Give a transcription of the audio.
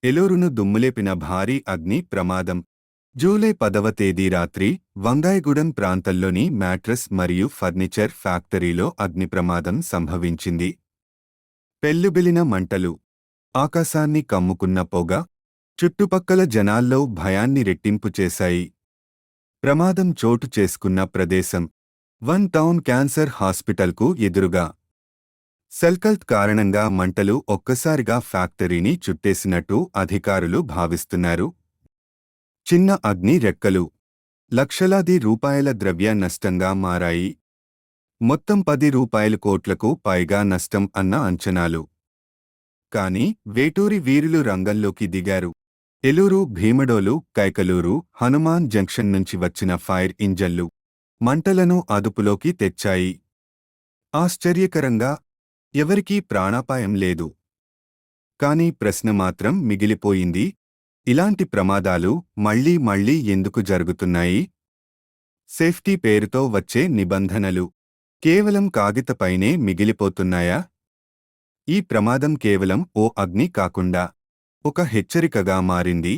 ఏలూరును దుమ్ములేపిన భారీ అగ్ని ప్రమాదం. జూలై 10వ తేదీ రాత్రి వంగాయగూడెం ప్రాంతంలోని మ్యాట్రస్ మరియు ఫర్నిచర్ ఫ్యాక్టరీలో అగ్ని ప్రమాదం సంభవించింది. పెల్లుబిలిన మంటలు, ఆకాశాన్ని కమ్ముకున్న పొగ చుట్టుపక్కల జనాల్లో భయాన్ని రెట్టింపు చేశాయి. ప్రమాదం చోటు చేసుకున్న ప్రదేశం వన్ టౌన్ క్యాన్సర్ హాస్పిటల్కు ఎదురుగా. సెల్కల్ట్ కారణంగా మంటలు ఒక్కసారిగా ఫ్యాక్టరీని చుట్టేసినట్టు అధికారులు భావిస్తున్నారు. చిన్న అగ్ని రెక్కలు లక్షలాది రూపాయల ద్రవ్య నష్టంగా మారాయి. మొత్తం 10 రూపాయల కోట్లకు పైగా నష్టం అన్న అంచనాలు. కానీ వేటూరి వీరులు రంగంలోకి దిగారు. ఏలూరు, భీమడోలు, కైకలూరు, హనుమాన్ జంక్షన్ నుంచి వచ్చిన ఫైర్ ఇంజన్లు మంటలను అదుపులోకి తెచ్చాయి. ఆశ్చర్యకరంగా ఎవరికీ ప్రాణాపాయం లేదు. కానీ ప్రశ్న మాత్రం మిగిలిపోయింది. ఇలాంటి ప్రమాదాలు మళ్లీ మళ్లీ ఎందుకు జరుగుతున్నాయి? సేఫ్టీ పేరుతో వచ్చే నిబంధనలు కేవలం కాగితపైనే మిగిలిపోతున్నాయా? ఈ ప్రమాదం కేవలం ఓ అగ్ని కాకుండా ఒక హెచ్చరికగా మారింది.